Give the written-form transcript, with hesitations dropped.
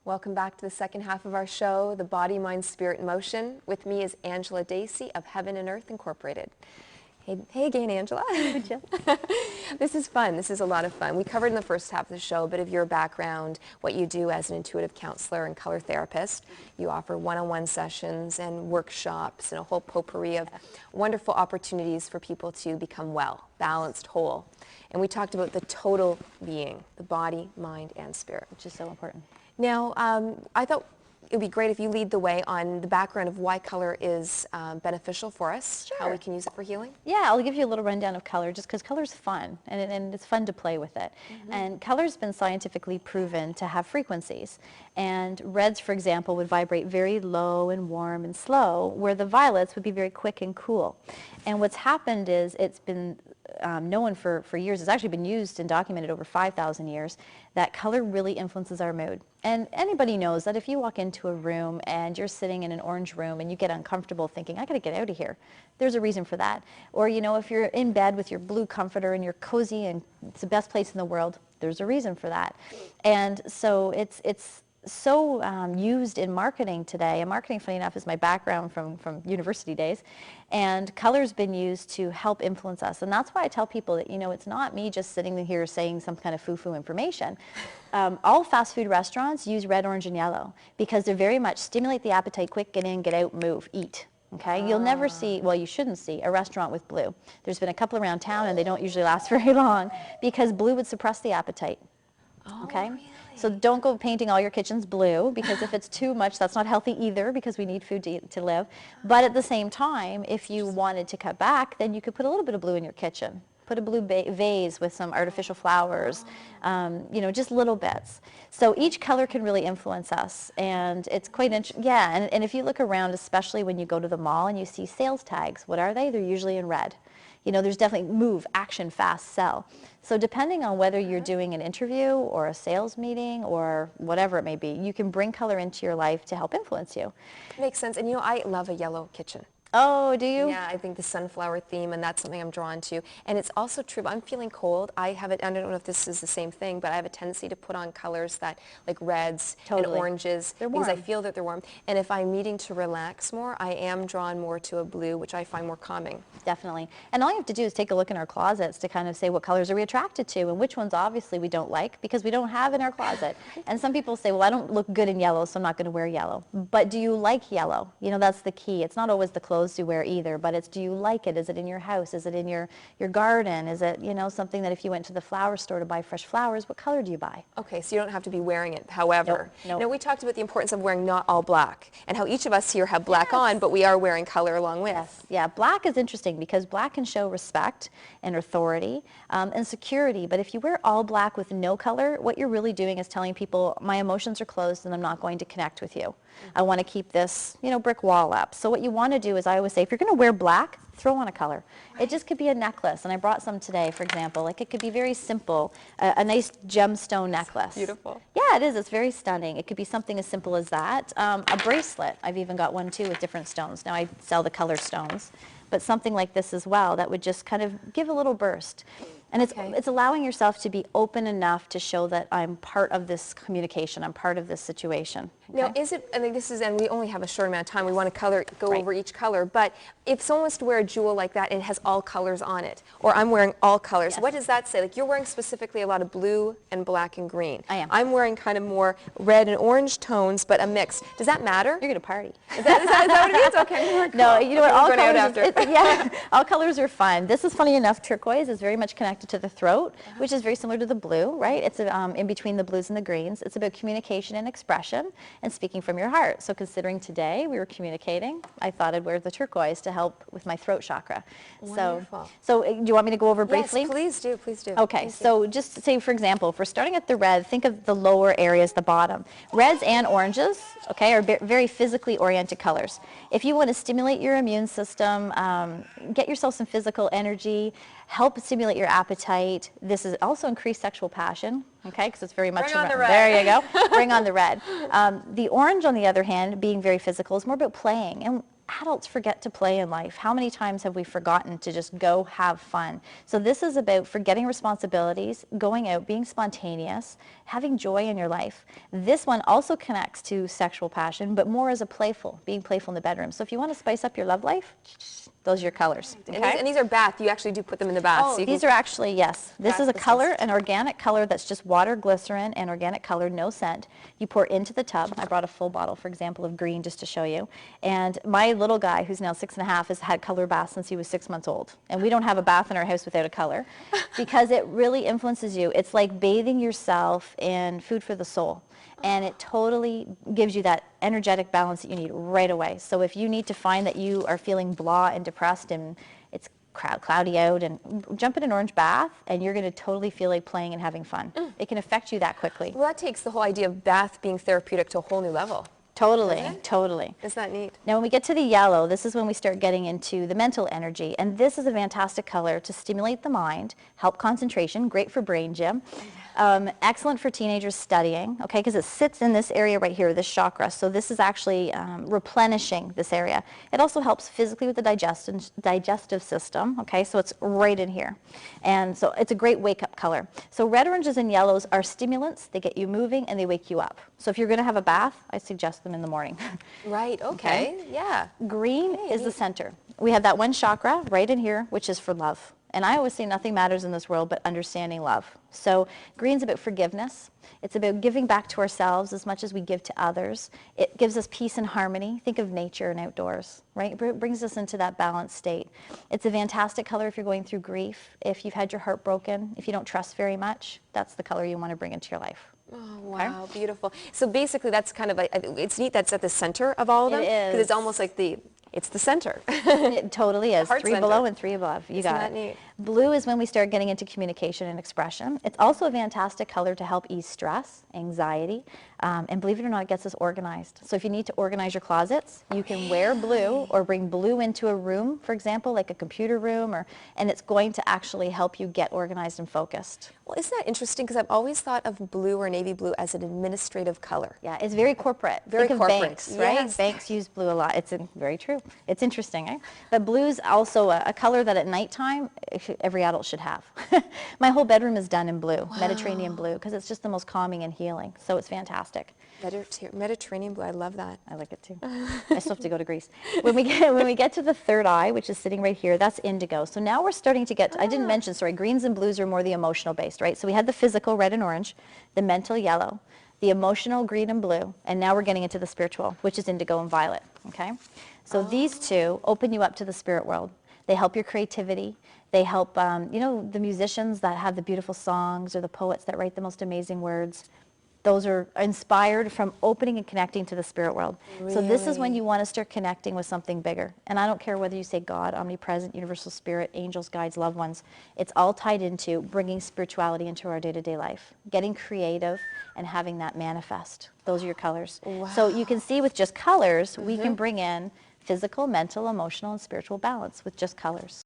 Welcome back to the second half of our show, The Body, Mind, Spirit, Motion. With me is Angela Dacey of Heaven and Earth Incorporated. Hey again, Angela. This is fun. This is a lot of fun. We covered in the first half of the show a bit of your background, what you do as an intuitive counselor and color therapist. You offer one-on-one sessions and workshops and a whole potpourri of wonderful opportunities for people to become well, balanced, whole. And we talked about the total being, the body, mind, and spirit. Which is so important. Now, I thought it would be great if you lead the way on the background of why color is beneficial for us, Sure. how we can use it for healing. Yeah, I'll give you a little rundown of color just because color's fun and it's fun to play with it. And color's been scientifically proven to have frequencies. And reds, for example, would vibrate very low and warm and slow, where the violets would be very quick and cool. And what's happened is it's been known for years, it's actually been used and documented over 5,000 years, that color really influences our mood. And anybody knows that if you walk into a room and you're sitting in an orange room and you get uncomfortable thinking, I gotta get out of here, there's a reason for that. Or, you know, if you're in bed with your blue comforter and you're cozy and it's the best place in the world, there's a reason for that. And so it's so used in marketing today, and marketing, funny enough, is my background from university days, and color's been used to help influence us. And that's why I tell people that, you know, it's not me just sitting here saying some kind of foo-foo information. All fast food restaurants use red, orange, and yellow because they very much stimulate the appetite, quick, get in, get out, move, eat. Okay, you'll never see, well, you shouldn't see a restaurant with blue. There's been a couple around town and they don't usually last very long because blue would suppress the appetite. Okay? Really? So don't go painting all your kitchens blue, because if it's too much, that's not healthy either, because we need food to live. But at the same time, if you wanted to cut back, then you could put a little bit of blue in your kitchen. Put a blue vase with some artificial flowers, you know, just little bits. So each color can really influence us, and it's quite interesting. Yeah, and if you look around, especially when you go to the mall and you see sales tags, what are they? They're usually in red. You know, there's definitely move, action, fast, sell. So depending on whether you're doing an interview or a sales meeting or whatever it may be, you can bring color into your life to help influence you. Makes sense. And you know, I love a yellow kitchen. Oh, do you? Yeah, I think the sunflower theme, and that's something I'm drawn to. And it's also true, I'm feeling cold. I don't know if this is the same thing, but I have a tendency to put on colors that, like reds and oranges, because I feel that they're warm. And if I'm needing to relax more, I am drawn more to a blue, which I find more calming. Definitely. And all you have to do is take a look in our closets to kind of say what colors are we attracted to and which ones obviously we don't like because we don't have in our closet. And some people say, well, I don't look good in yellow, so I'm not going to wear yellow. But do you like yellow? You know, that's the key. It's not always the clothes you wear either, but it's, do you like it? Is it in your house? Is it in your garden? Is it, you know, something that if you went to the flower store to buy fresh flowers, what color do you buy? Okay, so you don't have to be wearing it. However, Nope. You know, we talked about the importance of wearing not all black and how each of us here have black on, but we are wearing color along with. Yes, yeah, black is interesting because black can show respect and authority and security, but if you wear all black with no color, what you're really doing is telling people, my emotions are closed and I'm not going to connect with you. I want to keep this, you know, brick wall up. So what you want to do is, I always say, if you're going to wear black, throw on a color. It just could be a necklace, and I brought some today, for example. Like, it could be very simple, a nice gemstone necklace. Beautiful. Yeah, it is. It's very stunning. It could be something as simple as that. A bracelet. I've even got one, too, with different stones. Now, I sell the color stones. But something like this as well, that would just kind of give a little burst. And it's allowing yourself to be open enough to show that I'm part of this communication, I'm part of this situation. Okay? Now, is it, I think this is, and we only have a short amount of time, we want to go over each color, but if someone was to wear a jewel like that and it has all colors on it, or I'm wearing all colors, what does that say? Like, you're wearing specifically a lot of blue and black and green. I am. I'm wearing kind of more red and orange tones, but a mix. Does that matter? You're going to party. Is that what it means? Okay. No, you know what, all colors, yeah, all colors are fun. This is funny enough, turquoise is very much connected to the throat, which is very similar to the blue, right? It's in between the blues and the greens. It's about communication and expression and speaking from your heart. So considering today we were communicating, I thought I'd wear the turquoise to help with my throat chakra. Wonderful. So do you want me to go over briefly? Yes, please do, please do. Okay, so just to say, for example, if we're starting at the red, think of the lower areas, the bottom. Reds and oranges, okay, are very physically oriented colors. If you want to stimulate your immune system, get yourself some physical energy, help stimulate your appetite. This is also increased sexual passion, okay, because it's very much Bring on the red. There you go. Bring on the red. The orange, on the other hand, being very physical, is more about playing. And adults forget to play in life. How many times have we forgotten to just go have fun? So this is about forgetting responsibilities, going out, being spontaneous, having joy in your life. This one also connects to sexual passion, but more as a being playful in the bedroom. So if you want to spice up your love life, those are your colors. Okay? And these are bath. You actually do put them in the bath. Oh, so these are actually, yes. This is a Bath color, an organic color that's just water, glycerin, and organic color, no scent. You pour into the tub. I brought a full bottle, for example, of green just to show you. And my little guy, who's now 6.5, has had color baths since he was 6 months old. And we don't have a bath in our house without a color because it really influences you. It's like bathing yourself in food for the soul. And it totally gives you that energetic balance that you need right away. So if you need to find that you are feeling blah and depressed and it's cloudy out, and jump in an orange bath and you're going to totally feel like playing and having fun. It can affect you that quickly. Well, that takes the whole idea of bath being therapeutic to a whole new level. Totally, totally. Isn't that neat? Now when we get to the yellow, this is when we start getting into the mental energy, and this is a fantastic color to stimulate the mind, help concentration, great for brain gym. Excellent for teenagers studying, okay, because it sits in this area right here, this chakra. So this is actually replenishing this area. It also helps physically with the digestive system, okay, so it's right in here. And so it's a great wake-up color. So red, oranges, and yellows are stimulants. They get you moving and they wake you up. So if you're going to have a bath, I suggest them in the morning. Right, okay. Yeah. Green is the center. We have that one chakra right in here, which is for love. And I always say nothing matters in this world but understanding love. So green's about forgiveness. It's about giving back to ourselves as much as we give to others. It gives us peace and harmony. Think of nature and outdoors, right? It brings us into that balanced state. It's a fantastic color if you're going through grief, if you've had your heart broken, if you don't trust very much. That's the color you want to bring into your life. Oh, wow, okay. Beautiful. So basically that's kind of, it's neat that's at the center of all of them. It is. Because it's almost like it's the center. It totally is. Heart 3 center. below and 3 above. You got it. Neat? Blue is when we start getting into communication and expression. It's also a fantastic color to help ease stress, anxiety, and believe it or not, it gets us organized. So if you need to organize your closets, you can wear blue or bring blue into a room, for example, like a computer room, and it's going to actually help you get organized and focused. Well, isn't that interesting? Because I've always thought of blue or navy blue as an administrative color. Yeah, it's very corporate. Very Think corporate. Of banks, right? Yes. Banks use blue a lot. It's very true. It's interesting, eh? But blue's also a color that at nighttime every adult should have. My whole bedroom is done in blue, wow. Mediterranean blue, because it's just the most calming and healing. So it's fantastic. Mediterranean blue, I love that. I like it too. I still have to go to Greece. When we get to the third eye, which is sitting right here, that's indigo. So now we're starting to get, I didn't mention, sorry, greens and blues are more the emotional based, right? So we had the physical, red and orange, the mental, yellow, the emotional, green and blue, and now we're getting into the spiritual, which is indigo and violet, okay? So these two open you up to the spirit world. They help your creativity. They help, you know, the musicians that have the beautiful songs or the poets that write the most amazing words. Those are inspired from opening and connecting to the spirit world. Really? So this is when you want to start connecting with something bigger. And I don't care whether you say God, omnipresent, universal spirit, angels, guides, loved ones. It's all tied into bringing spirituality into our day-to-day life, getting creative and having that manifest. Those are your colors. Wow. So you can see with just colors, we can bring in physical, mental, emotional, and spiritual balance with just colors.